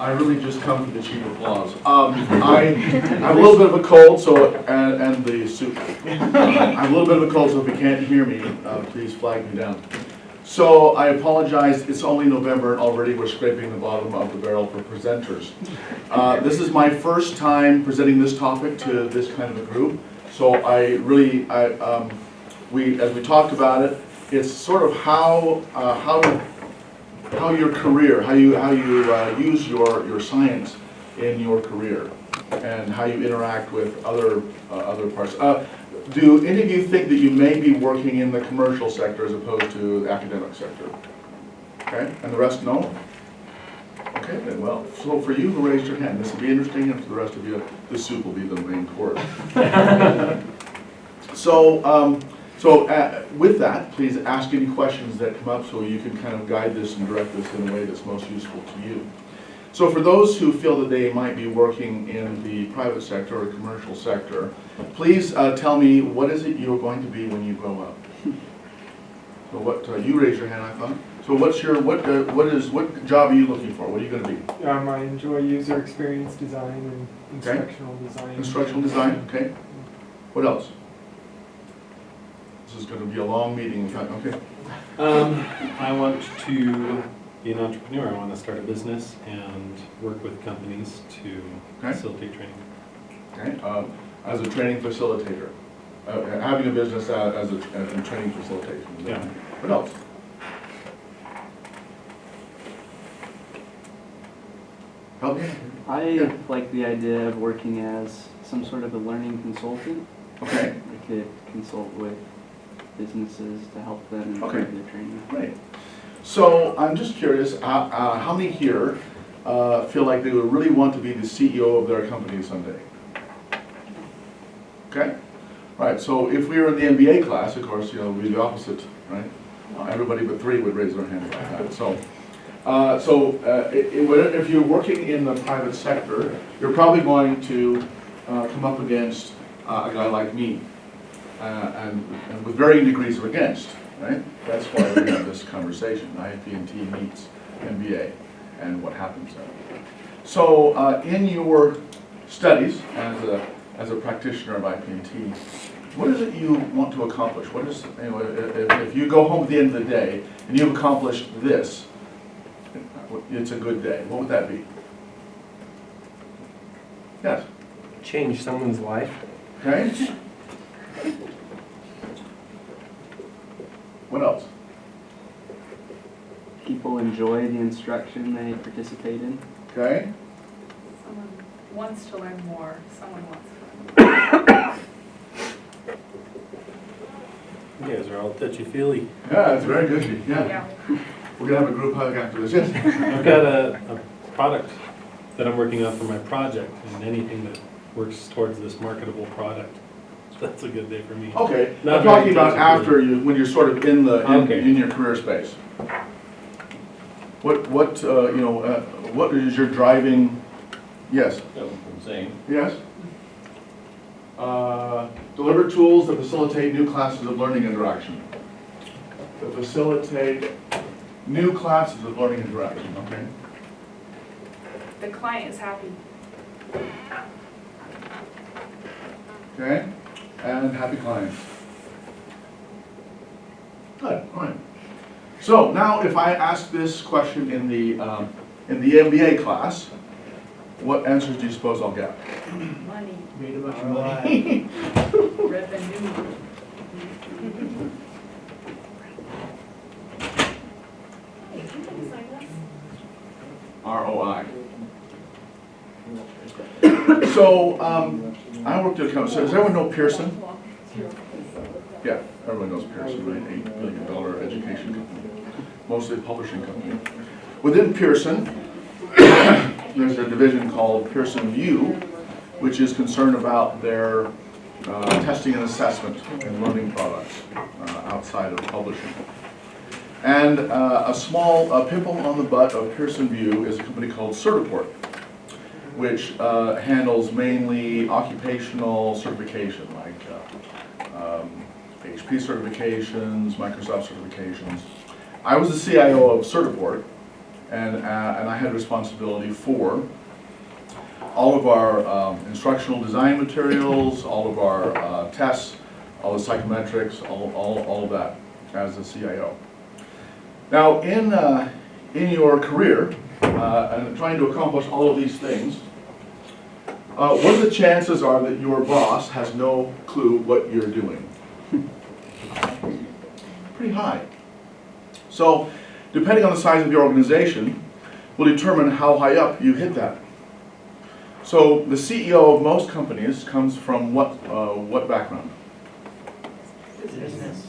I really just come for the cheap applause. I have a little bit of a cold, so and the soup. I have a little bit of a cold, so if you can't hear me, please flag me down. So I apologize. It's only November, and already we're scraping the bottom of the barrel for presenters. This is my first time presenting this topic to this kind of a group. So as we talked about it, it's sort of how your career, how you use your science in your career, and how you interact with other parts. Do any of you think that you may be working in the commercial sector as opposed to the academic sector? Okay, and the rest no? Okay, then well, so for you who raised your hand, this will be interesting, and for the rest of you, the soup will be the main course. With that, please ask any questions that come up so you can kind of guide this and direct this in a way that's most useful to you. So for those who feel that they might be working in the private sector or commercial sector, please tell me, what is it you're going to be when you grow up? So what, you raised your hand, I thought. So what job are you looking for? What are you going to be? I enjoy user experience design and instructional design. Instructional design, okay. What else? This is going to be a long meeting. Okay. I want to be an entrepreneur. I want to start a business and work with companies to facilitate training. Okay. As a training facilitator, having a business as a training facilitation. Yeah. What else? Help me. I like the idea of working as some sort of a learning consultant. Okay. I could consult with businesses to help them improve their training. Great. So I'm just curious, how many here feel like they would really want to be the CEO of their company someday? Okay. Right. So if we were in the MBA class, of course, it would be the opposite, right? Everybody but 3 would raise their hand like that. So, if you're working in the private sector, you're probably going to come up against a guy like me, and with varying degrees of against, right? That's why we have this conversation. IP&T meets MBA, and what happens there. So, in your studies as a practitioner of IP&T, what is it you want to accomplish? What is, if you go home at the end of the day and you've accomplished this, it's a good day. What would that be? Yes? Change someone's life. Okay. What else? People enjoy the instruction they participate in. Okay. Someone wants to learn more. Someone wants to learn more. You guys are all touchy-feely. Yeah, it's very good. Yeah. Yeah. We're going to have a group hug after this. Yes? I've got a product that I'm working on for my project, and anything that works towards this marketable product, that's a good day for me. Okay. Not I'm talking very about after you, when you're sort of in your career space. What is your driving? Yes. That's what I'm saying. Yes. Deliver tools that facilitate new classes of learning interaction. To facilitate new classes of learning interaction. Okay. The client is happy. Okay. And happy clients. Good. All right. So now, if I ask this question in the MBA class, what answers do you suppose I'll get? Money. Made a bunch of money. Revenue. ROI. So I worked at a company. So does everyone know Pearson? Yeah, everyone knows Pearson, right? $8 billion education company, mostly a publishing company. Within Pearson, there's a division called Pearson VUE, which is concerned about their testing and assessment and learning products outside of publishing. And a small pimple on the butt of Pearson VUE is a company called Certiport, which handles mainly occupational certification, like HP certifications, Microsoft certifications. I was the CIO of Certiport, and I had responsibility for all of our instructional design materials, all of our tests, all the psychometrics, all of that as a CIO. Now, in your career, and trying to accomplish all of these things, what are the chances are that your boss has no clue what you're doing? Pretty high. So, depending on the size of your organization, will determine how high up you hit that. So, the CEO of most companies comes from what background? Business.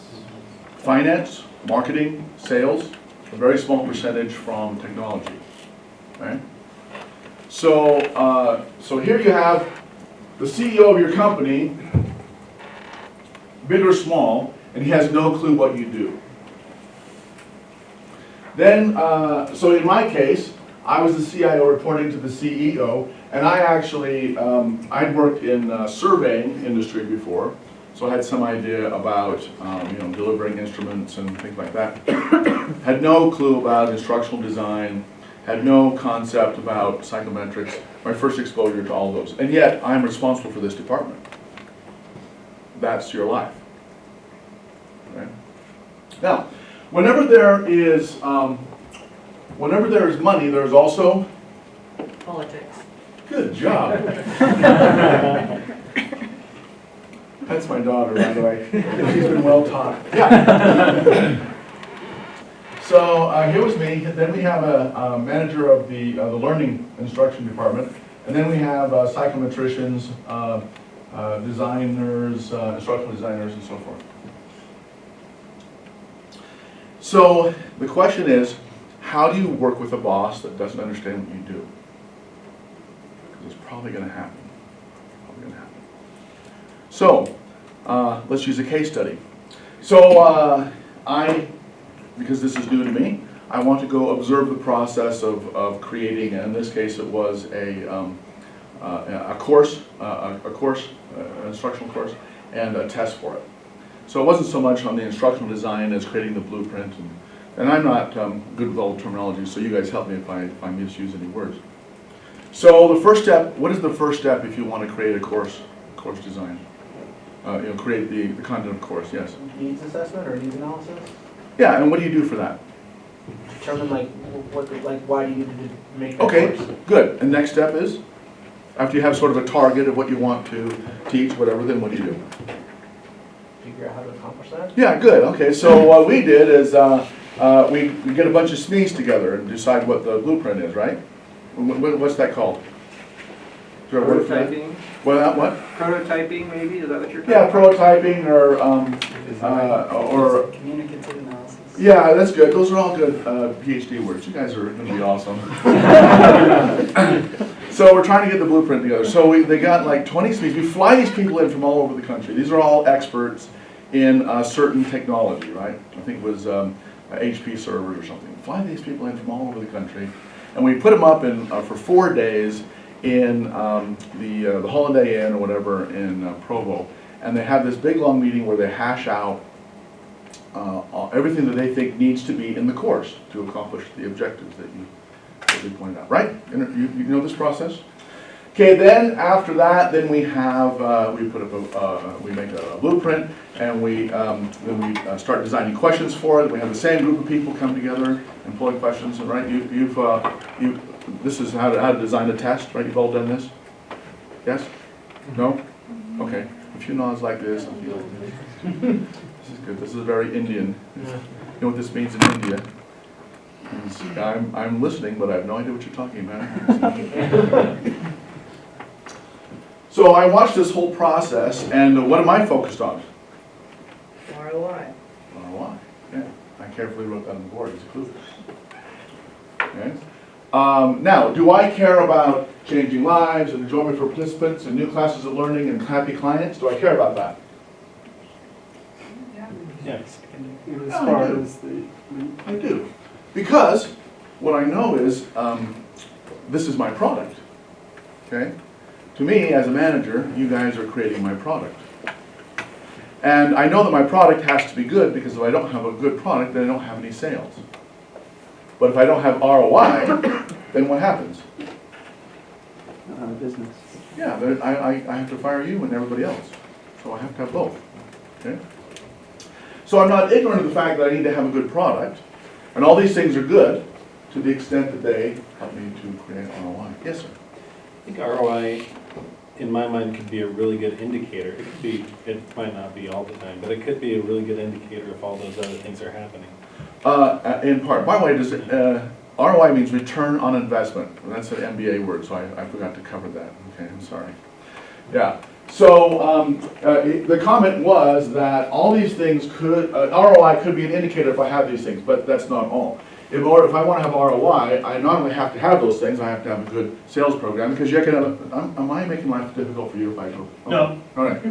Finance, marketing, sales, a very small percentage from technology, right? So, so here you have the CEO of your company, big or small, and he has no clue what you do. Then, so in my case, I was the CIO reporting to the CEO, and I actually, I'd worked in surveying industry before, so I had some idea about delivering instruments and things like that. Had no clue about instructional design, had no concept about psychometrics, my first exposure to all those. And yet, I'm responsible for this department. That's your life. Right? Now, whenever there is money, there's also Politics. good job. That's my daughter, by the way. She's been well taught. Yeah. So here was me. Then we have a manager of the learning instruction department, and then we have psychometricians, designers, instructional designers, and so forth. So the question is, how do you work with a boss that doesn't understand what you do? Because it's probably going to happen. So, let's use a case study. So, because this is new to me, I want to go observe the process of creating, and in this case it was a course, instructional course, and a test for it. So it wasn't so much on the instructional design as creating the blueprint, and I'm not good with all the terminology, so you guys help me if I misuse any words. So the first step, what is the first step if you want to create a course design? Create the content of the course, yes. Needs assessment or needs analysis? Yeah, and what do you do for that? Determine why do you need to make that Okay, course? good. And next step is, after you have sort of a target of what you want to teach, whatever, then what do you do? Figure out how to accomplish that? Yeah, good. Okay, so what we did is we get a bunch of SMEs together and decide what the blueprint is, right? What's that called? Is there a word for that? Prototyping, What? prototyping maybe, is that what you're talking Yeah, about? prototyping or Communicative analysis. yeah, that's good. Those are all good PhD words. You guys are going to be awesome. So we're trying to get the blueprint together. So they got like 20 SMEs. We fly these people in from all over the country. These are all experts in certain technology, right? I think it was HP servers or something. Fly these people in from all over the country, and we put them up in for 4 days in the Holiday Inn or whatever in Provo, and they have this big long meeting where they hash out everything that they think needs to be in the course to accomplish the objectives that you pointed out. Right? You know this process. Okay. Then after that, then we have we put up we make a blueprint, and then we start designing questions for it. We have the same group of people come together and pull in questions. And right, this is how to design a test, right? You've all done this? Yes? No? Okay. A few nods like this, a few like this. This is good. This is very Indian. You know what this means in India? It means, I'm listening, but I have no idea what you're talking about. So I watched this whole process, and what am I focused on? ROI. ROI. Yeah. I carefully wrote that on the board as a clue. Okay. Now, do I care about changing lives and enjoyment for participants and new classes of learning and happy clients? Do I care about that? Yeah. Yes. As Yeah, I far do. as the, I do. Because what I know is this is my product. Okay? To me, as a manager, you guys are creating my product. And I know that my product has to be good, because if I don't have a good product, then I don't have any sales. But if I don't have ROI, then what happens? Business. Yeah, then I have to fire you and everybody else. So I have to have both, okay? So I'm not ignorant of the fact that I need to have a good product, and all these things are good to the extent that they help me to create ROI. Yes, sir? I think ROI, in my mind, could be a really good indicator. It could be, it might not be all the time, but it could be a really good indicator if all those other things are happening. In part. By the way, does it, ROI means return on investment. That's an MBA word, so I forgot to cover that. Okay, I'm sorry. Yeah. So the comment was that all these things could, ROI could be an indicator if I have these things, but that's not all. If I want to have ROI, I not only have to have those things, I have to have a good sales program, because you can, am I making life difficult for you if I go? No. All right.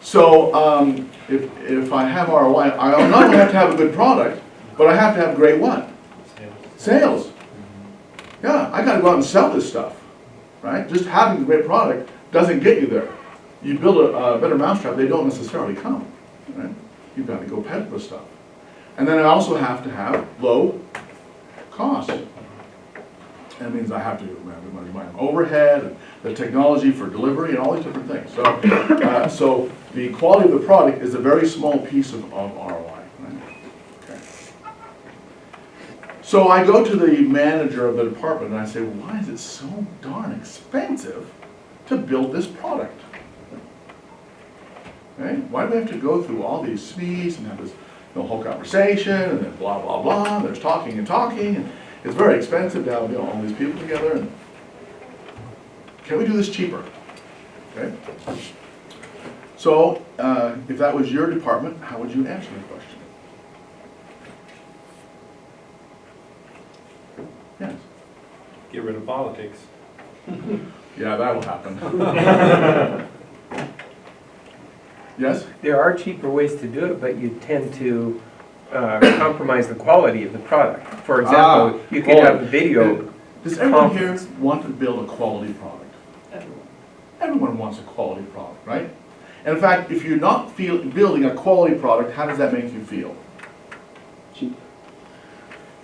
So if I have ROI, I not only have to have a good product, but I have to have great what? Sales. Yeah, I got to go out and sell this stuff, right? Just having a great product doesn't get you there. You build a better mousetrap, they don't necessarily come, right? You've got to go peddle the stuff. And then I also have to have low cost. That means I have to manage my overhead, and the technology for delivery, and all these different things. So, so the quality of the product is a very small piece of ROI. Right? Okay. So I go to the manager of the department and I say, why is it so darn expensive to build this product? Okay? Why do we have to go through all these SMEs and have this whole conversation and then blah, blah, blah, and there's talking and talking, and it's very expensive to have all these people together, and can we do this cheaper? Okay? So, if that was your department, how would you answer the question? Yes? Get rid of politics. Yeah, that'll happen. Yes? There are cheaper ways to do it, but you tend to compromise the quality of the product. For example, you could have a video. Does everyone here conference. want to build a quality product? Everyone wants a quality product, right? And in fact, if you're not building a quality product, how does that make you feel? Cheap.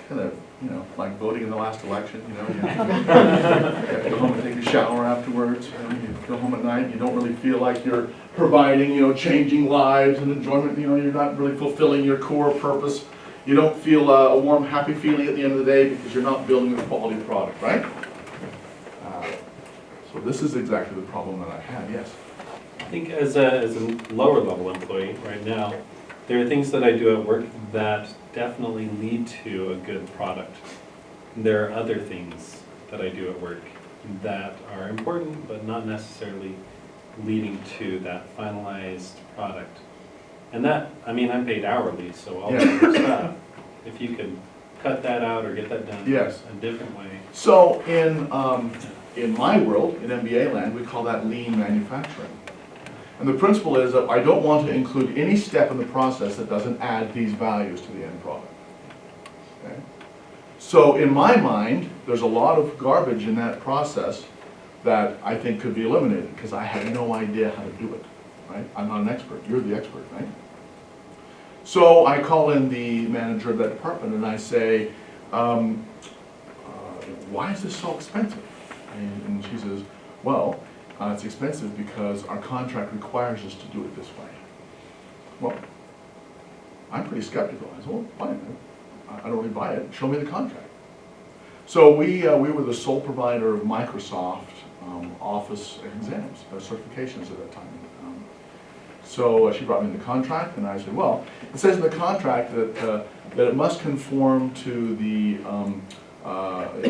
Kind of, you know, like voting in the last election, you know. You have to go home and take a shower afterwards. You go home at night, you don't really feel like you're providing, you know, changing lives and enjoyment. You know, you're not really fulfilling your core purpose. You don't feel a warm, happy feeling at the end of the day because you're not building a quality product, right? So this is exactly the problem that I had, yes. I think as a lower level employee right now, there are things that I do at work that definitely lead to a good product. There are other things that I do at work that are important, but not necessarily leading to that finalized product. And that, I mean, I'm paid hourly, so all that other stuff, if you could cut that out or get that done Yes. a different way. So in my world, in MBA land, we call that lean manufacturing. And the principle is that I don't want to include any step in the process that doesn't add these values to the end product. Okay? So in my mind, there's a lot of garbage in that process that I think could be eliminated because I had no idea how to do it. Right? I'm not an expert. You're the expert, right? So I call in the manager of that department and I say, why is this so expensive? And she says, well, it's expensive because our contract requires us to do it this way. Well, I'm pretty skeptical. I said, well, fine. I don't really buy it. Show me the contract. So we were the sole provider of Microsoft Office exams, certifications at that time. So she brought me the contract, and I said, well, it says in the contract that it must conform to the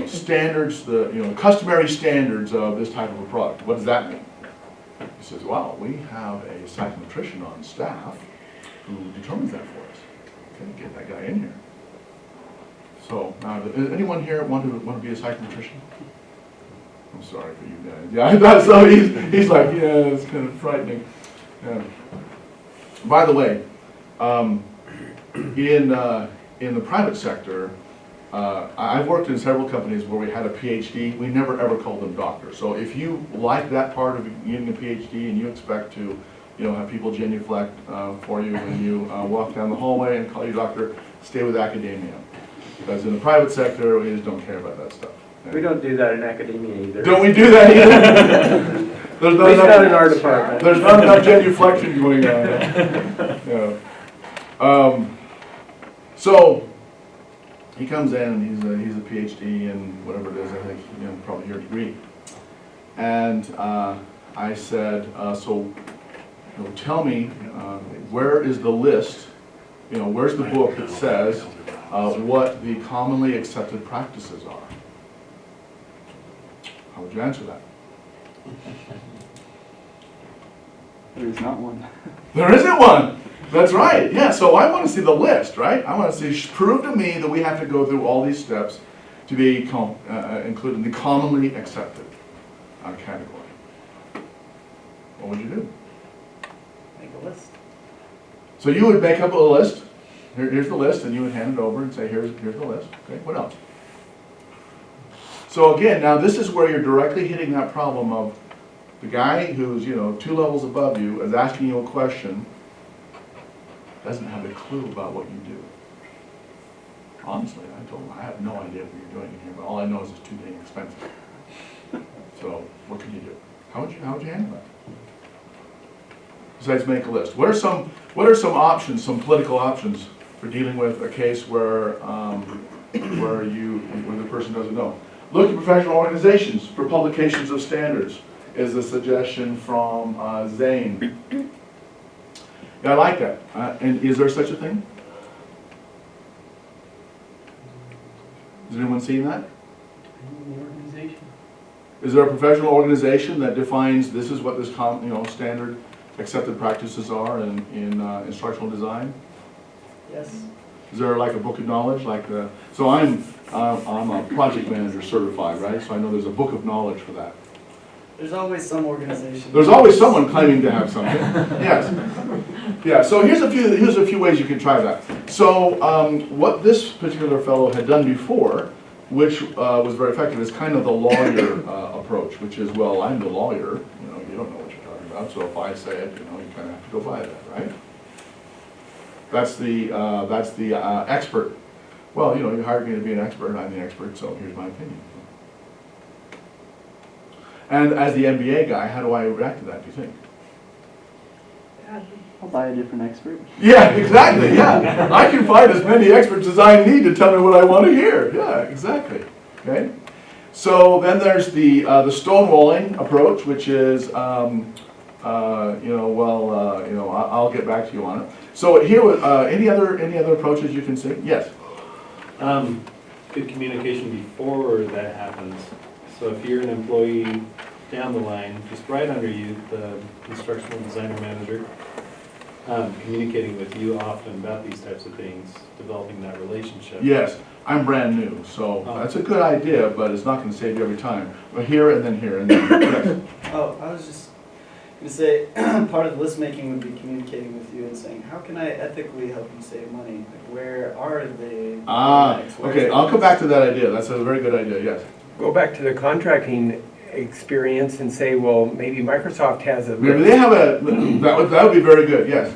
standards, the customary standards of this type of a product. What does that mean? He says, well, we have a psychometrician on staff who determines that for us. Okay, get that guy in here. So now, does anyone here want to be a psychometrician? I'm sorry for you guys. Yeah, I thought so. He's like, yeah, it's kind of frightening. Yeah. By the way, in the private sector, I've worked in several companies where we had a PhD. We never ever called them doctors. So if you like that part of getting a PhD and you expect to, have people genuflect for you when you walk down the hallway and call you doctor, stay with academia. Because in the private sector, we just don't care about that stuff. We don't do that in academia either. Don't we do that either? There's At least not in our department. There's not enough genuflection going on. Yeah. So he comes in and he's a PhD in whatever it is, I think, probably your degree. And I said, so tell me, where is the list, where's the book that says what the commonly accepted practices are? How would you answer that? There is not one. There isn't one. That's right. Yeah, so I want to see the list, right? I want to see, prove to me that we have to go through all these steps to be included in the commonly accepted category. What would you do? Make a list. So you would make up a list. Here's the list, and you would hand it over and say, here's the list. Okay, what else? So again, now this is where you're directly hitting that problem of the guy who's, 2 levels above you is asking you a question, doesn't have a clue about what you do. Honestly, I told him, I have no idea what you're doing in here, but all I know is it's too dang expensive. So what could you do? How would you handle that? Besides make a list. What are some options, some political options for dealing with a case where the person doesn't know? Look at professional organizations for publications of standards is a suggestion from Zane. Yeah, I like that. And is there such a thing? Has anyone seen that? Is there a professional organization that defines this is what this standard accepted practices are in instructional design? Yes. Is there like a book of knowledge so I'm a project manager certified, right? So I know there's a book of knowledge for that. There's always some organization. There's always someone claiming to have something. Yes. Yeah. So here's a few ways you can try that. So what this particular fellow had done before, which was very effective, is kind of the lawyer approach, which is, well, I'm the lawyer. You don't know what you're talking about. So if I say it, you kind of have to go by that, right? That's the expert. Well, you hired me to be an expert. I'm the expert. So here's my opinion. And as the MBA guy, how do I react to that, do you think? I'll buy a different expert. Yeah, exactly, yeah. I can find as many experts as I need to tell me what I want to hear. Yeah, exactly. Okay? So then there's the stonewalling approach, which is, I'll get back to you on it. So here, any other approaches you can see? Yes? Good communication before that happens. So if you're an employee down the line, just right under you, the instructional designer manager, communicating with you often about these types of things, developing that relationship. Yes, I'm brand new, so that's a good idea, but it's not going to save you every time. Well, here and then here and then. Yes. Oh, I was just going to say, part of the list making would be communicating with you and saying, how can I ethically help you save money? Like, where are the Okay, I'll come back to that idea. That's a very good idea, yes. Go back to the contracting experience and say, well, maybe Microsoft has a. Maybe they have that would be very good, yes.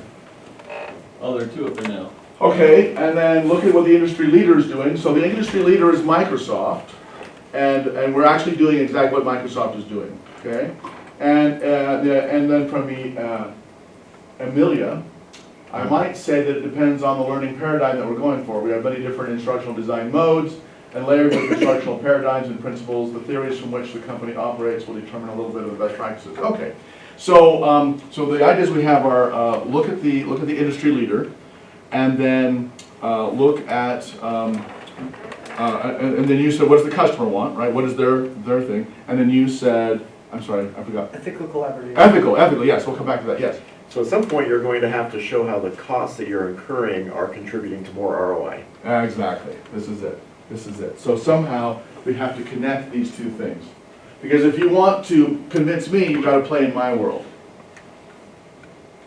Oh, there are 2 of them now. Okay, and then look at what the industry leader is doing. So the industry leader is Microsoft, and we're actually doing exactly what Microsoft is doing, okay? And then from the Amelia, I might say that it depends on the learning paradigm that we're going for. We have many different instructional design modes, and layered with instructional paradigms and principles, the theories from which the company operates will determine a little bit of the best practices. Okay, so so the ideas we have are look at the industry leader, and then look at and then you said, what does the customer want, right? What is their thing? And then you said, I'm sorry, I forgot. Ethical collaboration. Ethical, yes. We'll come back to that. Yes. So at some point, you're going to have to show how the costs that you're incurring are contributing to more ROI. Exactly. This is it. This is it. So somehow we have to connect these 2 things. Because if you want to convince me, you've got to play in my world.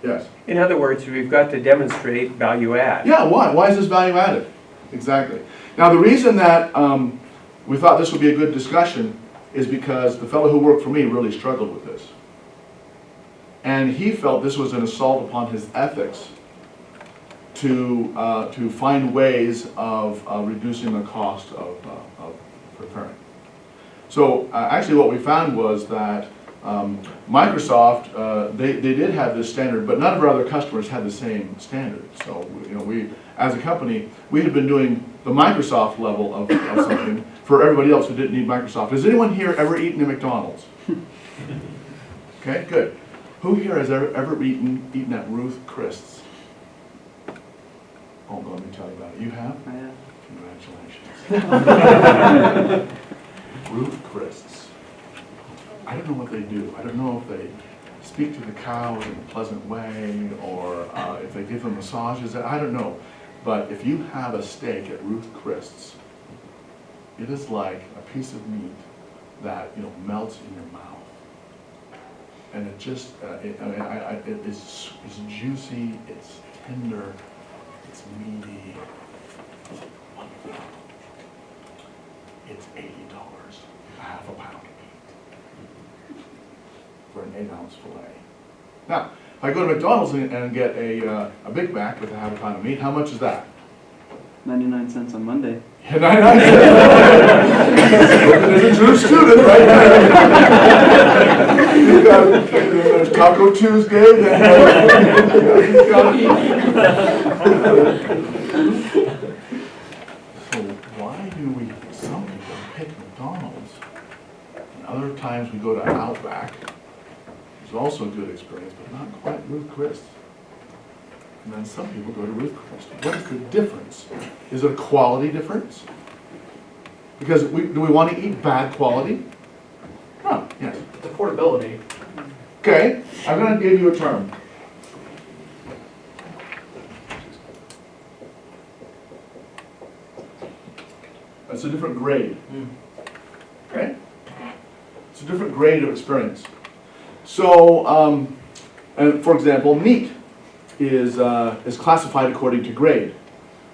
Yes? In other words, we've got to demonstrate value add. Yeah, why? Why is this value added? Exactly. Now the reason that we thought this would be a good discussion is because the fellow who worked for me really struggled with this. And he felt this was an assault upon his ethics to find ways of reducing the cost of preparing. So actually what we found was that Microsoft, they did have this standard, but none of our other customers had the same standard. So we, as a company, we had been doing the Microsoft level of something for everybody else who didn't need Microsoft. Has anyone here ever eaten at McDonald's? Okay, good. Who here has ever eaten at Ruth Chris's? Oh, let me tell you about it. You have? I have. Congratulations. Ruth Chris's. I don't know what they do. I don't know if they speak to the cows in a pleasant way or if they give them massages. I don't know. But if you have a steak at Ruth Chris's, it is like a piece of meat that melts in your mouth. And it just, it's juicy, it's tender, it's meaty. It's $80, a half a pound of meat for an 8-ounce filet. Now, if I go to McDonald's and get a Big Mac with a half a pound of meat, how much is that? 99 cents on Monday. Yeah, 99 cents. There's a true student right there. You've got there's Taco Tuesday. So why do we, some people pick McDonald's, and other times we go to Outback, which is also a good experience, but not quite Ruth Chris. And then some people go to Ruth Chris. What is the difference? Is it a quality difference? Because do we want to eat bad quality? No, yes. It's affordability. Okay, I'm going to give you a term. It's a different grade. Okay? It's a different grade of experience. So, and for example, meat is classified according to grade,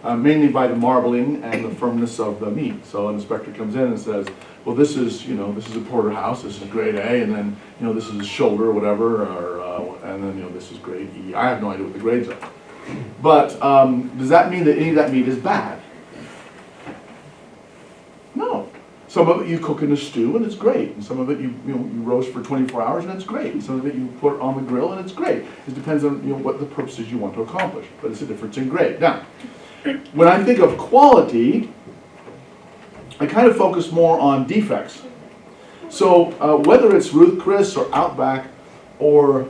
mainly by the marbling and the firmness of the meat. So an inspector comes in and says, well, this is a porterhouse, this is grade A, and then, this is a shoulder or whatever, and then, this is grade E. I have no idea what the grades are. But does that mean that any of that meat is bad? No. Some of it you cook in a stew and it's great, and some of it you roast for 24 hours and it's great, and some of it you put on the grill and it's great. It depends on what the purposes you want to accomplish, but it's a difference in grade. Now, when I think of quality, I kind of focus more on defects. So whether it's Ruth Chris or Outback or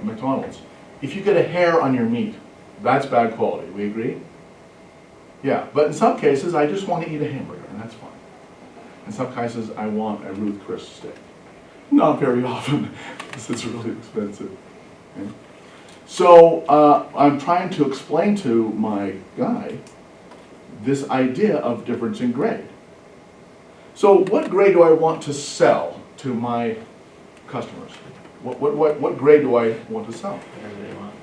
McDonald's, if you get a hair on your meat, that's bad quality. We agree? Yeah, but in some cases I just want to eat a hamburger, and that's fine. In some cases, I want a Ruth Chris steak. Not very often, because it's really expensive. Okay? So I'm trying to explain to my guy this idea of difference in grade. So what grade do I want to sell to my customers? What grade do I want to sell? Whatever they want.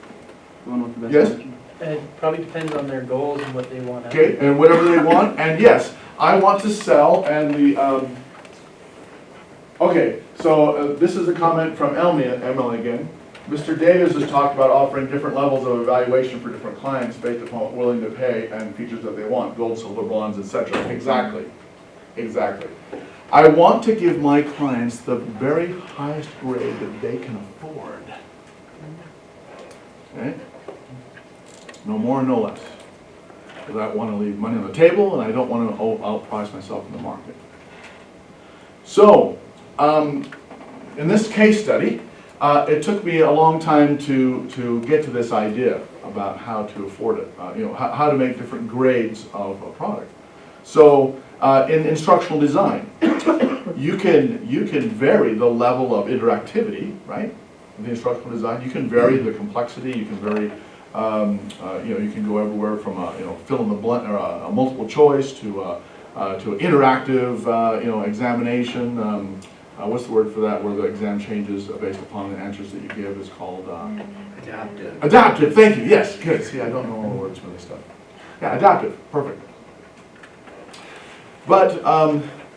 The one with the best Yes? margin. It probably depends on their goals and what they want. Okay, and whatever they want, and yes, I want to sell, and the, okay, so this is a comment from Emily again. Mr. Davis has talked about offering different levels of evaluation for different clients based upon what willing to pay and features that they want, gold, silver, bronze, etc. Exactly, exactly. I want to give my clients the very highest grade that they can afford. Okay? No more, no less. Because I want to leave money on the table, and I don't want to outprice myself in the market. So, in this case study, it took me a long time to get to this idea about how to afford it. How to make different grades of a product. So, in instructional design, you can vary the level of interactivity, right? In the instructional design, you can vary the complexity. You can vary. You can go everywhere from fill in the blank or a multiple choice to interactive examination. What's the word for that? Where the exam changes based upon the answers that you give is called Adaptive. adaptive. Thank you. Yes, good. See, I don't know all the words for this stuff. Yeah, adaptive. Perfect. But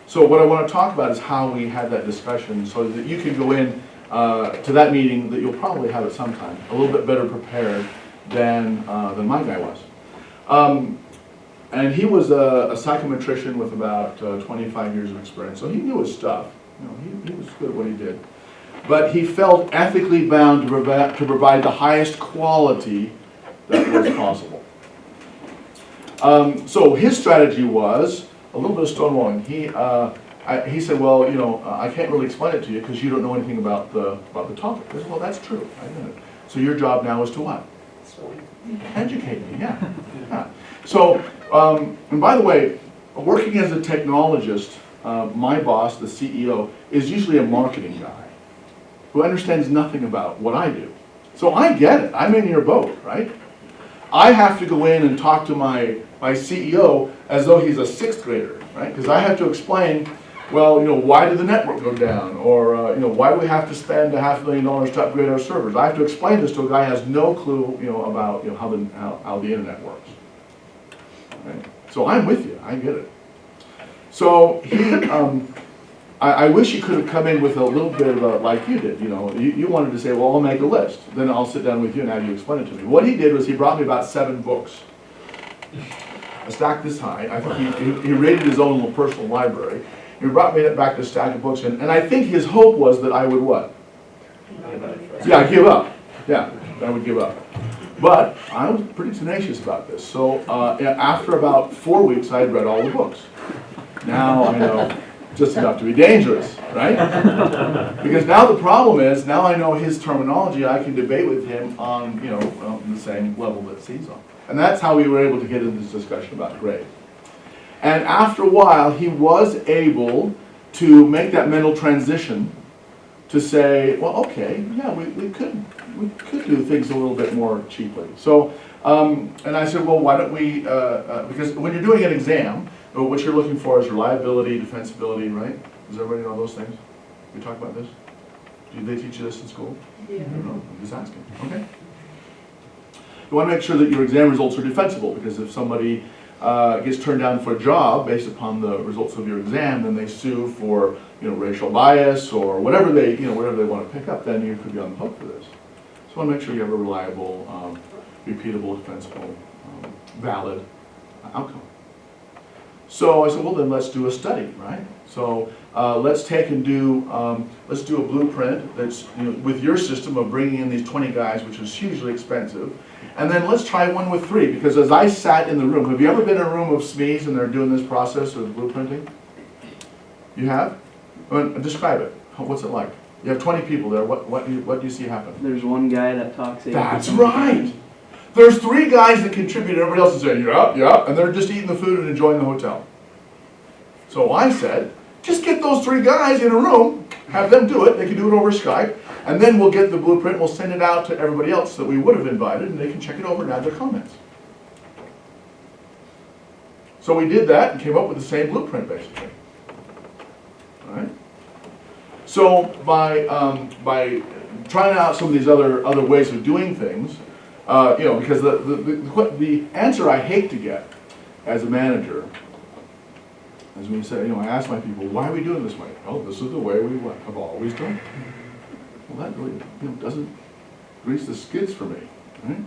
so what I want to talk about is how we had that discussion, so that you can go in to that meeting that you'll probably have at some time, a little bit better prepared, than my guy was. And he was a psychometrician with about 25 years of experience, so he knew his stuff. You know, he was good at what he did. But he felt ethically bound to provide the highest quality that was possible. So his strategy was a little bit of stonewalling. He said, well, you know, I can't really explain it to you because you don't know anything about the topic. I said, well, that's true. I know it. So your job now is to what? Educate me, yeah. Yeah. So, and by the way, working as a technologist, my boss, the CEO, is usually a marketing guy who understands nothing about what I do. So I get it. I'm in your boat, right? I have to go in and talk to my CEO as though he's a sixth grader, right? Because I have to explain, well, you know, why did the network go down? Or, you know, why do we have to spend $500,000 to upgrade our servers? I have to explain this to a guy who has no clue, you know, about, you know, how the internet works. Right? So I'm with you. I get it. So he, I wish he could have come in with a little bit of a, like you did, you know, you wanted to say, well, I'll make a list. Then I'll sit down with you and have you explain it to me. What he did was he brought me about 7 books. A stack this high. I think he rated his own little personal library. He brought me back to a stack of books, and I think his hope was that I would what? Yeah, give up. Yeah, I would give up. But I was pretty tenacious about this. So after about 4 weeks, I had read all the books. Now I know just enough to be dangerous, right? Because now the problem is, now I know his terminology, I can debate with him on, you know, on the same level that he's on. And that's how we were able to get into this discussion about grade. And after a while, he was able to make that mental transition to say, well, okay, yeah, we could do things a little bit more cheaply. So, and I said, well, why don't we, because when you're doing an exam, what you're looking for is reliability, defensibility, right? Does everybody know those things? We talk about this? Do they teach you this in school? Yeah. No, I'm just asking. Okay. You want to make sure that your exam results are defensible, because if somebody gets turned down for a job based upon the results of your exam, then they sue for, you know, racial bias or whatever they, you know, whatever they want to pick up, then you could be on the hook for this. So you want to make sure you have a reliable, repeatable, defensible, valid outcome. So I said, well, then let's do a study, right? So let's take and do, let's do a blueprint that's, you know, with your system of bringing in these 20 guys, which is hugely expensive. And then let's try one with 3, because as I sat in the room, have you ever been in a room of SMEs and they're doing this process of blueprinting? You have? I mean, describe it. What's it like? You have 20 people there. What do you see happen? There's one guy that talks. That's right. There's 3 guys that contribute, and everybody else is saying, yeah, and they're just eating the food and enjoying the hotel. So I said, just get those 3 guys in a room, have them do it. They can do it over Skype, and then we'll get the blueprint, we'll send it out to everybody else that we would have invited, and they can check it over and add their comments. So we did that and came up with the same blueprint, basically. All right? So by trying out some of these other ways of doing things, you know, because the answer I hate to get as a manager is when you say, you know, I ask my people, why are we doing this way? Oh, this is the way we have always done it. Well, that really, you know, doesn't grease the skids for me, right?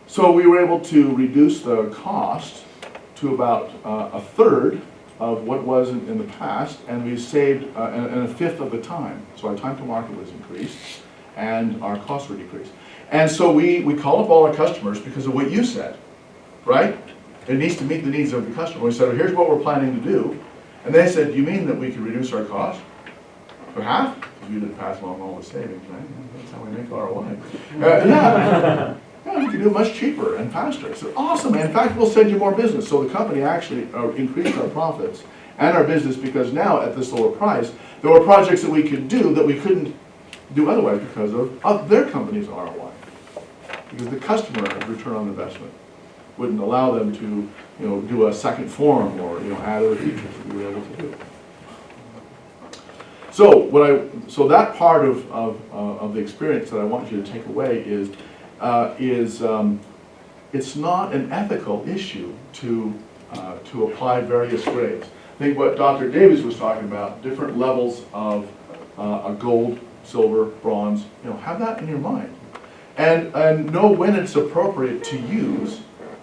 So we were able to reduce the cost to about a third of what was in the past, and we saved and a fifth of the time. So our time to market was increased, and our costs were decreased. And so we called up all our customers because of what you said, right? It needs to meet the needs of the customer. We said, well, here's what we're planning to do. And they said, do you mean that we could reduce our cost for half? Because we didn't pass along all the savings, right? That's how we make ROI. Yeah, we can do it much cheaper and faster. I said, awesome, in fact, we'll send you more business. So the company actually increased our profits and our business, because now at this lower price, there were projects that we could do that we couldn't do otherwise because of their company's ROI. Because the customer's return on investment wouldn't allow them to, you know, do a second form or, you know, add other features that we were able to do. So that part of the experience that I want you to take away is it's not an ethical issue to apply various grades. I think what Dr. Davies was talking about, different levels of a gold, silver, bronze, you know, have that in your mind. and know when it's appropriate to use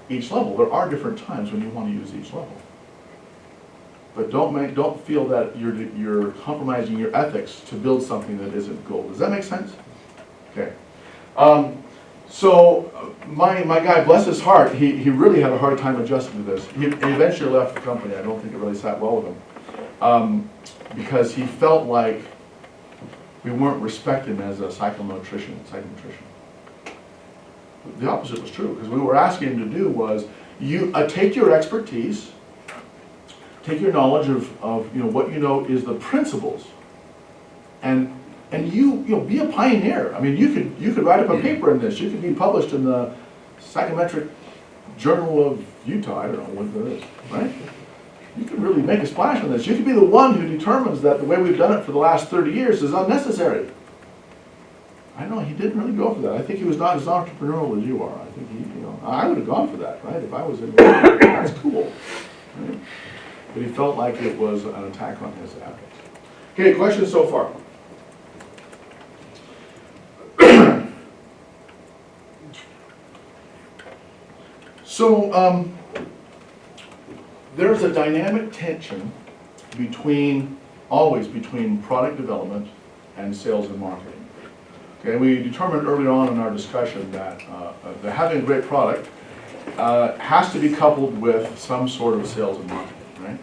each level. There are different times when you want to use each level. But don't feel that you're compromising your ethics to build something that isn't gold. Does that make sense? Okay. So my guy, bless his heart, he really had a hard time adjusting to this. He eventually left the company. I don't think it really sat well with him. Because he felt like we weren't respecting him as a psychonutrition. The opposite was true, because what we were asking him to do was, you take your expertise, take your knowledge of what you know is the principles, and you be a pioneer. I mean, you could write up a paper in this. You could be published in the Psychometric Journal of Utah. I don't know what that is, right? You could really make a splash on this. You could be the one who determines that the way we've done it for the last 30 years is unnecessary. I know he didn't really go for that. I think he was not as entrepreneurial as you are. I think I would have gone for that, right? If I was in there, that's cool. Right? But he felt like it was an attack on his ethics. Okay, questions so far? So, there's a dynamic tension always between product development and sales and marketing. Okay, we determined early on in our discussion that having a great product has to be coupled with some sort of sales and marketing, right?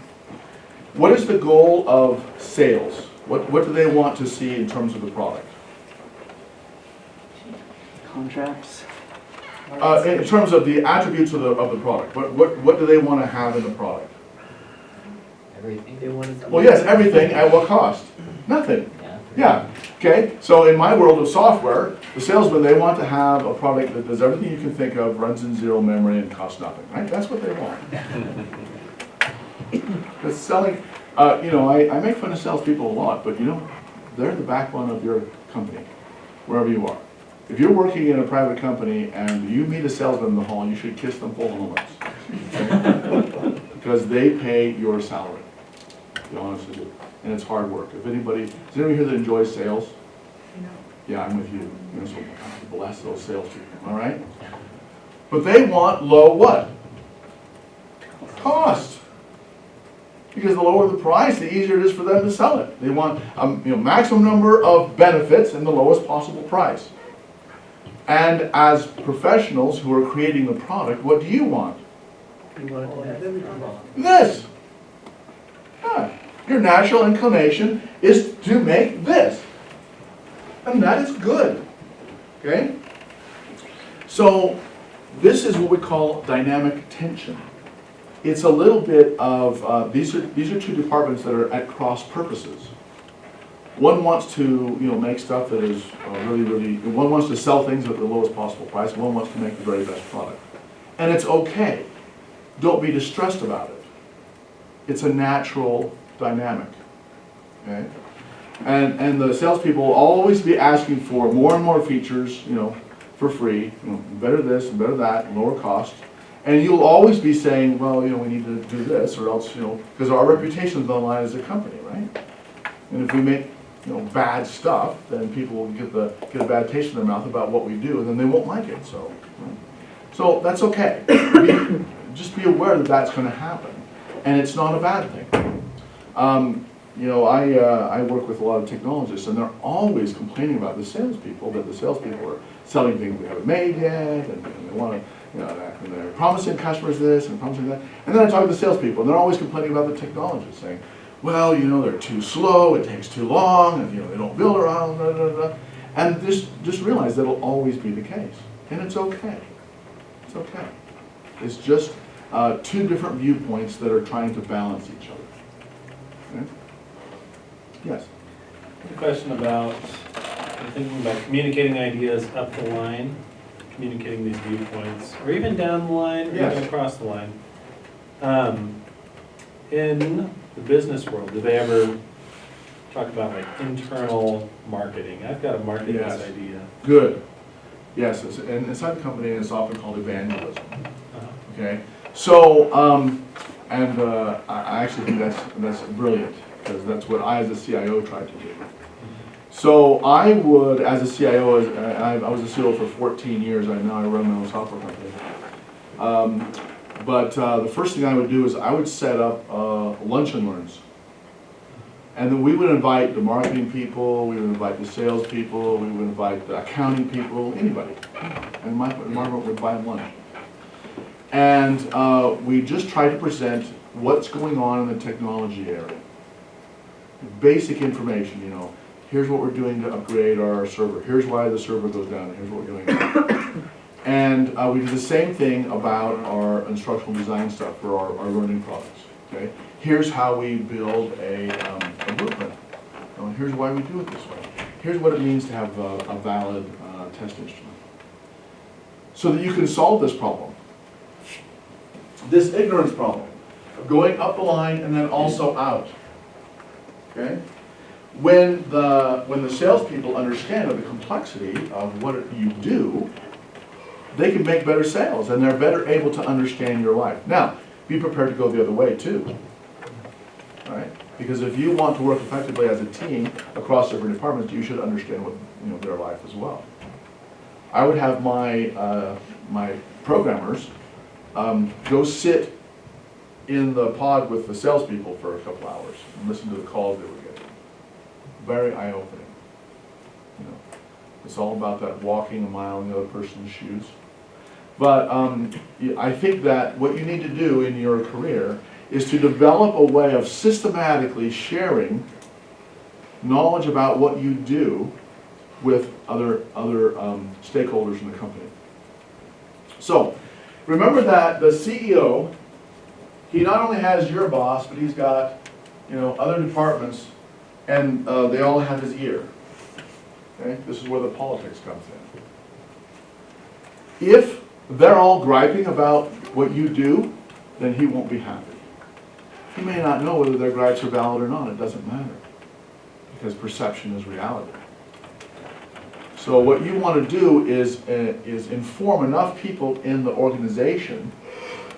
What is the goal of sales? What do they want to see in terms of the product? Contracts. In terms of the attributes of the product, what do they want to have in the product? Everything they want to. Well, yes, everything. At what cost? Nothing. Yeah. Okay. So in my world of software, the salesmen, they want to have a product that does everything you can think of, runs in zero memory, and costs nothing. Right? That's what they want. Because selling, I make fun of salespeople a lot, but they're the backbone of your company, wherever you are. If you're working in a private company and you meet a salesman in the hall, you should kiss them full on the lips. Because they pay your salary. To be honest with you. And it's hard work. Does anybody here that enjoys sales? No. Yeah, I'm with you. So God bless those salespeople, all right? But they want low what? Cost. Because the lower the price, the easier it is for them to sell it. They want maximum number of benefits and the lowest possible price. And as professionals who are creating the product, what do you want? This. Yeah. Your natural inclination is to make this. And that is good. Okay? So this is what we call dynamic tension. It's a little bit of, these are two departments that are at cross purposes. One wants to make stuff that is one wants to sell things at the lowest possible price, one wants to make the very best product. And it's okay. Don't be distressed about it. It's a natural dynamic. Okay? And the salespeople will always be asking for more and more features, for free, better this and better that, and lower cost. And you'll always be saying, well, we need to do this, or else, because our reputation is on the line as a company, right? And if we make bad stuff, then people will get a bad taste in their mouth about what we do, and then they won't like it. So that's okay. Just be aware that that's going to happen, and it's not a bad thing. I work with a lot of technologists, and they're always complaining about the salespeople, that the salespeople are selling things we haven't made yet, and they want to, and they're promising customers this and promising that. And then I talk to the salespeople, and they're always complaining about the technologists, saying, well, they're too slow, it takes too long, and they don't build around, blah, blah, blah. And just realize that'll always be the case. And it's okay. It's okay. It's just two different viewpoints that are trying to balance each other. Okay? Yes? A question about, I'm thinking about communicating ideas up the line, communicating these viewpoints, or even down the line, or even across the line. In the business world, do they ever talk about internal marketing? I've got a marketing idea. Good. Yes, and inside the company it's often called evangelism. Okay? So, I actually think that's brilliant, because that's what I as a CIO tried to do. So I would, as a CIO, I was a CIO for 14 years, now I run my own software company. But the first thing I would do is I would set up lunch and learns. And then we would invite the marketing people, we would invite the sales people, we would invite the accounting people, anybody. And Margaret would buy them lunch. And we just try to present what's going on in the technology area. Basic information, you know, here's what we're doing to upgrade our server, here's why the server goes down, here's what we're doing. And we do the same thing about our instructional design stuff for our learning products, okay? Here's how we build a blueprint. Here's why we do it this way. Here's what it means to have a valid test instrument. So that you can solve this problem. This ignorance problem. Going up the line and then also out. Okay? When the salespeople understand the complexity of what you do, they can make better sales and they're better able to understand your life. Now, be prepared to go the other way too. All right? Because if you want to work effectively as a team across different departments, you should understand what, you know, their life as well. I would have my my programmers go sit in the pod with the salespeople for a couple hours and listen to the calls they were getting. Very eye-opening. You know, it's all about that walking a mile in the other person's shoes. But I think that what you need to do in your career is to develop a way of systematically sharing knowledge about what you do with other stakeholders in the company. So, remember that the CEO, he not only has your boss, but he's got, you know, other departments, and they all have his ear. Okay? This is where the politics comes in. If they're all griping about what you do, then he won't be happy. He may not know whether their gripes are valid or not. It doesn't matter, because perception is reality. So what you want to do is inform enough people in the organization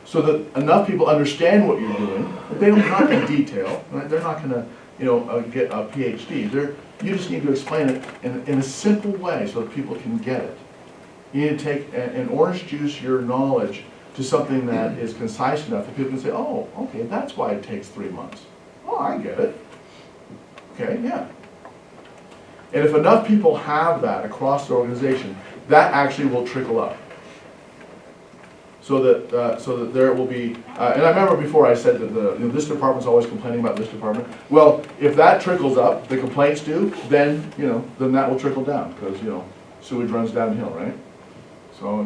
so that enough people understand what you're doing. They don't not in detail. Right? They're not going to, you know, get a PhD. You just need to explain it in a simple way so that people can get it. You need to take and orange juice your knowledge to something that is concise enough that people can say, oh, okay, that's why it takes 3 months. Oh, I get it. Okay, yeah. And if enough people have that across the organization, that actually will trickle up. So that there will be, and I remember before I said that this department's always complaining about this department. Well, if that trickles up, the complaints do, then, you know, then that will trickle down, because, you know, sewage runs downhill, right? So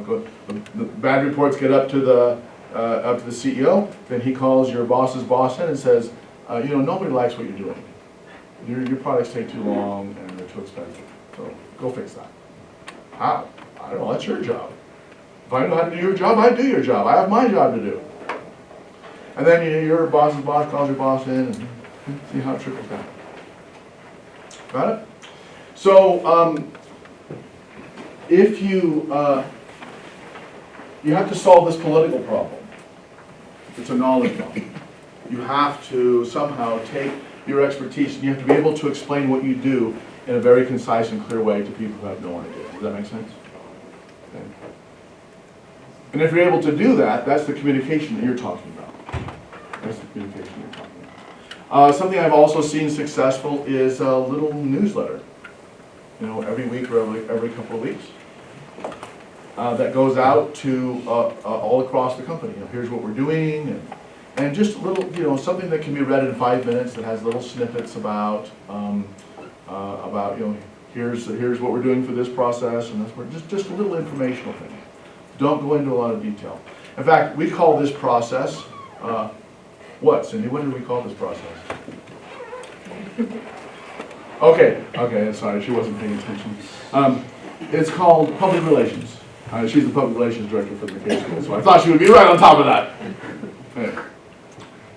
the bad reports get up to the CEO, then he calls your boss's boss in and says, you know, nobody likes what you're doing. Your products take too long and they're too expensive. So go fix that. How? I don't know, that's your job. If I know how to do your job, I do your job. I have my job to do. And then your boss's boss calls your boss in and see how it trickles down. Got it? So if you have to solve this political problem. It's a knowledge problem. You have to somehow take your expertise and you have to be able to explain what you do in a very concise and clear way to people who have no idea. Does that make sense? Okay. And if you're able to do that, that's the communication that you're talking about. That's the communication you're talking about. Something I've also seen successful is a little newsletter. You know, every week or every couple of weeks. That goes out to all across the company. You know, here's what we're doing, and just a little, you know, something that can be read in 5 minutes that has little snippets about you know, here's what we're doing for this process, and that's just a little informational thing. Don't go into a lot of detail. In fact, we call this process what, Cindy? What did we call this process? Okay, sorry, she wasn't paying attention. It's called public relations. She's the public relations director for the McKay School, so I thought she would be right on top of that.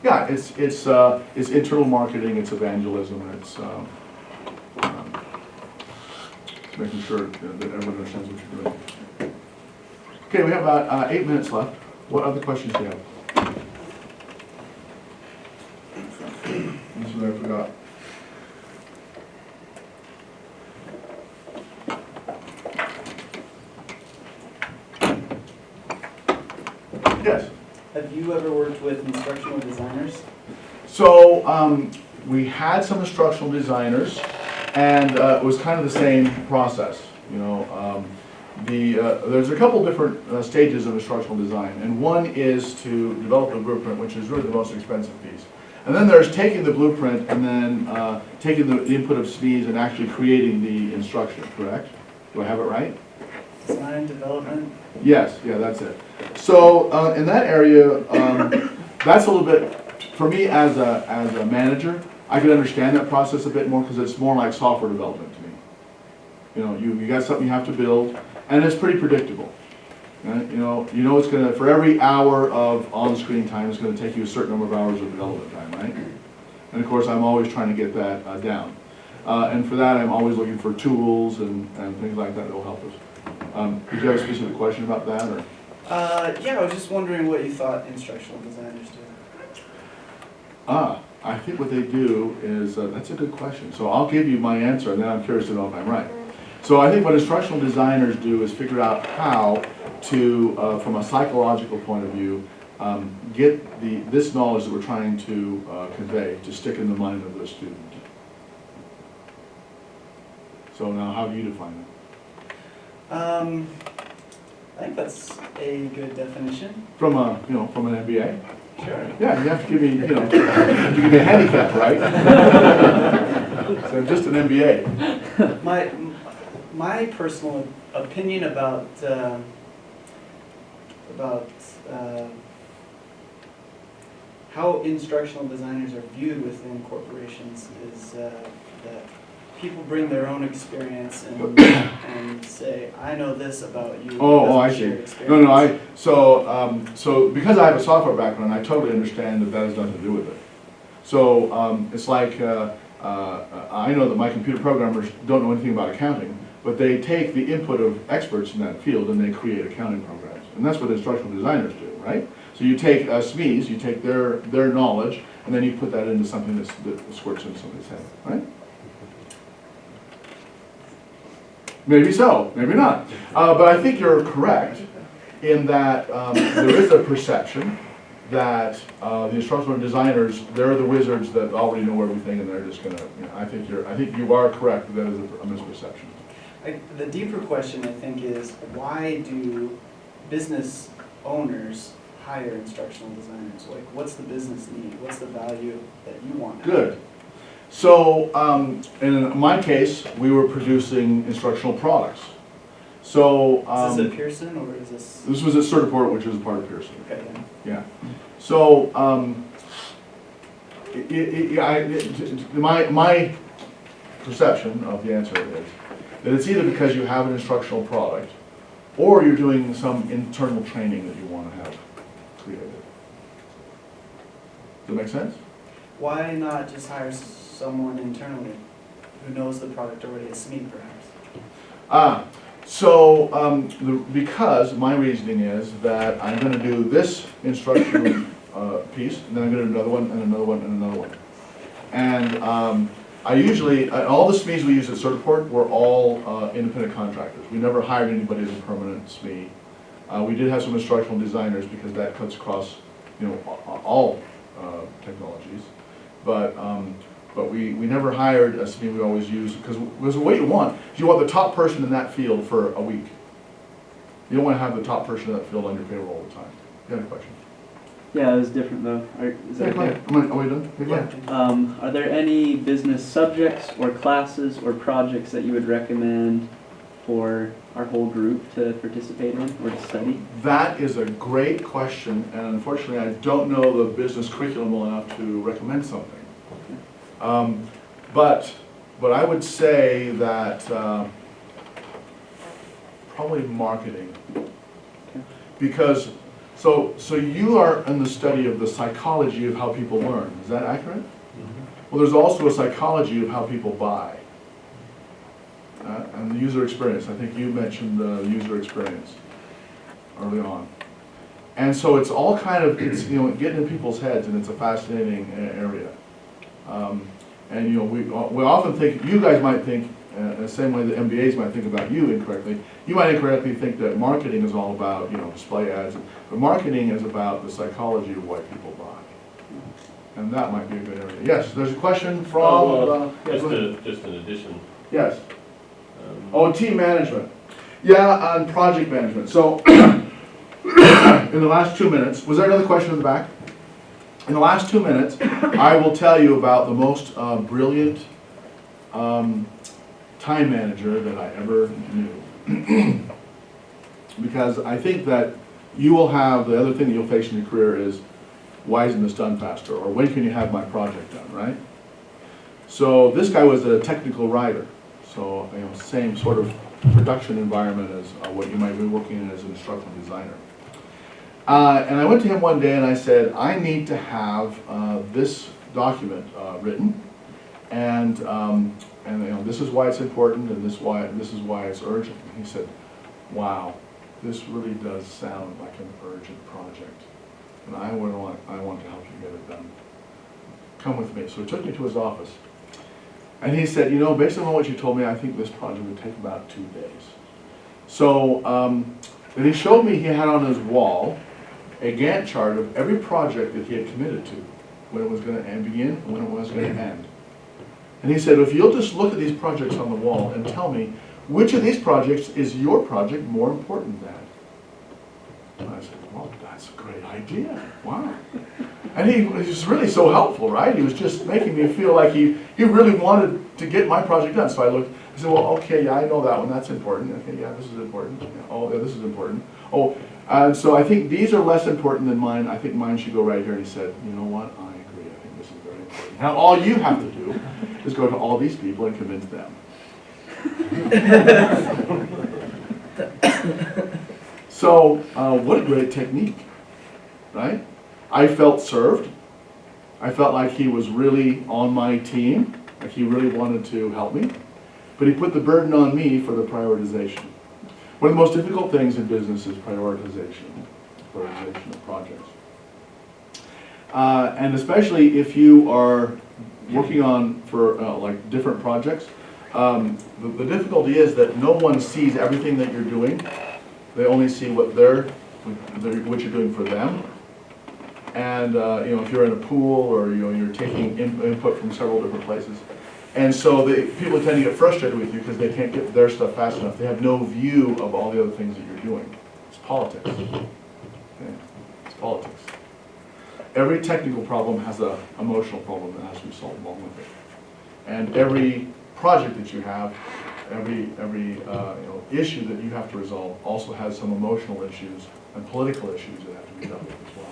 Yeah, it's internal marketing, it's evangelism, it's making sure that everyone understands what you're doing. Okay, we have about 8 minutes left. What other questions do you have? This is what I forgot. Yes. Have you ever worked with instructional designers? So, we had some instructional designers, and it was kind of the same process, you know. There's a couple different stages of instructional design, and one is to develop a blueprint, which is really the most expensive piece. And then there's taking the blueprint and then taking the input of SMEs and actually creating the instruction, correct? Do I have it right? Design, development? Yes, yeah, that's it. So in that area, that's a little bit, for me as a manager, I can understand that process a bit more because it's more like software development to me. You know, you got something you have to build, and it's pretty predictable. Right? You know it's gonna, for every hour of on-screen time, it's gonna take you a certain number of hours of development time, right? And of course, I'm always trying to get that down. And for that, I'm always looking for tools and things like that that will help us. Did you have a specific question about that, or? Yeah, I was just wondering what you thought instructional designers do. I think what they do is, that's a good question. So I'll give you my answer, and then I'm curious to know if I'm right. So I think what instructional designers do is figure out how to, from a psychological point of view, get this knowledge that we're trying to convey to stick in the mind of the student. So now, how do you define it? I think that's a good definition. From a, from an MBA? Sure. Yeah, you have to give me, you give me a handicap, right? So just an MBA. My personal opinion about how instructional designers are viewed within corporations is that people bring their own experience and say, I know this about you. Oh, I because of see. shared experience. So because I have a software background, I totally understand that has nothing to do with it. So it's like, I know that my computer programmers don't know anything about accounting, but they take the input of experts in that field and they create accounting programs. And that's what instructional designers do, right? So you take SMEs, you take their knowledge, and then you put that into something that squirts in somebody's head, right? Maybe so, maybe not. But I think you're correct in that there is a perception that the instructional designers, they're the wizards that already know everything, and they're just gonna. I think you are correct. That is a misperception. The deeper question, I think, is why do business owners hire instructional designers? Like, what's the business need? What's the value that you want? Good. So, in my case, we were producing instructional products. So, is this at Pearson, or is this? This was at Certiport, which was a part of Pearson. Okay. Yeah. So, my perception of the answer is that it's either because you have an instructional product, or you're doing some internal training that you want to have created. Does that make sense? Why not just hire someone internally who knows the product already, a SME perhaps? Because my reasoning is that I'm going to do this instructional piece, and then I'm going to do another one, and another one, and another one. And I usually, all the SMEs we use at Certiport were all independent contractors. We never hired anybody as a permanent SME. We did have some instructional designers because that cuts across, all technologies. But we never hired a SME. We always used, because what you want is you want the top person in that field for a week. You don't want to have the top person in that field on your payroll all the time. You have a question? Yeah, it was different though. Is that Go okay? ahead. Are we done? Yeah, go ahead. Are there any business subjects or classes or projects that you would recommend for our whole group to participate in or to study? That is a great question, and unfortunately I don't know the business curriculum well enough to recommend something. But I would say that probably marketing. Because, so you are in the study of the psychology of how people learn, is that accurate? Well, there's also a psychology of how people buy. And the user experience, I think you mentioned the user experience early on. And so it's all kind of, getting in people's heads, and it's a fascinating area. And we often think, you guys might think, the same way the MBAs might think about you incorrectly, you might incorrectly think that marketing is all about, display ads, but marketing is about the psychology of why people buy. And that might be a good area. Yes, there's a question from, yes, go ahead. Just an addition. Yes. Team management. Yeah, on project management. So, in the last 2 minutes, was there another question in the back? In the last 2 minutes, I will tell you about the most brilliant time manager that I ever knew. Because I think that you will have, the other thing that you'll face in your career is, why isn't this done faster? Or when can you have my project done, right? So this guy was a technical writer. So, same sort of production environment as what you might be working in as an instructional designer. And I went to him one day and I said, I need to have this document written, and this is why it's important, and this is why it's urgent. And he said, wow, this really does sound like an urgent project, and I want to help you get it done. Come with me. So he took me to his office, and he said, based on what you told me, I think this project would take about 2 days. So then he showed me, he had on his wall a Gantt chart of every project that he had committed to, when it was going to begin and when it was going to end. And he said, if you'll just look at these projects on the wall and tell me, which of these projects is your project more important than? And I said, well, that's a great idea. Wow. And he was really so helpful, right? He was just making me feel like he really wanted to get my project done. So I looked, I said, well, okay, yeah, I know that one, that's important. Okay, yeah, this is important. Yeah, oh, yeah, this is important. Oh, and so I think these are less important than mine. I think mine should go right here. And he said, you know what, I agree. I think this is very important. Now all you have to do is go to all these people and convince them. So, what a great technique, right? I felt served. I felt like he was really on my team, like he really wanted to help me. But he put the burden on me for the prioritization. One of the most difficult things in business is prioritization of projects. And especially if you are working on for like different projects, the difficulty is that no one sees everything that you're doing. They only see what what you're doing for them. And if you're in a pool or you're taking input from several different places. And so people tend to get frustrated with you because they can't get their stuff fast enough. They have no view of all the other things that you're doing. It's politics. Okay? It's politics. Every technical problem has an emotional problem that has to be solved along with it. And every project that you have, every issue that you have to resolve also has some emotional issues and political issues that have to be dealt with as well.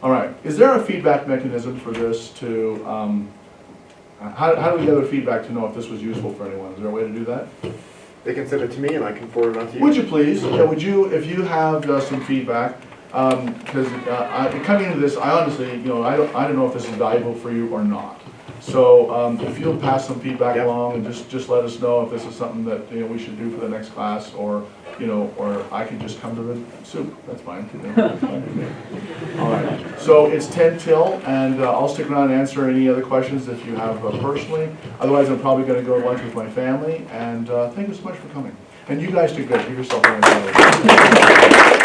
All right, is there a feedback mechanism for this to, how do we gather feedback to know if this was useful for anyone? Is there a way to do that? They can send it to me and I can forward it on to you. Would you please? Yeah, would you, if you have some feedback, because coming into this, I honestly, I don't know if this is valuable for you or not. So if you'll pass some feedback along and just let us know if this is something that we should do for the next class, or or I could just come to the soup. That's fine. All right. So it's 10 till, and I'll stick around and answer any other questions if you have personally. Otherwise, I'm probably going to go to lunch with my family. And thank you so much for coming. And you guys did great. Give yourself a round of applause.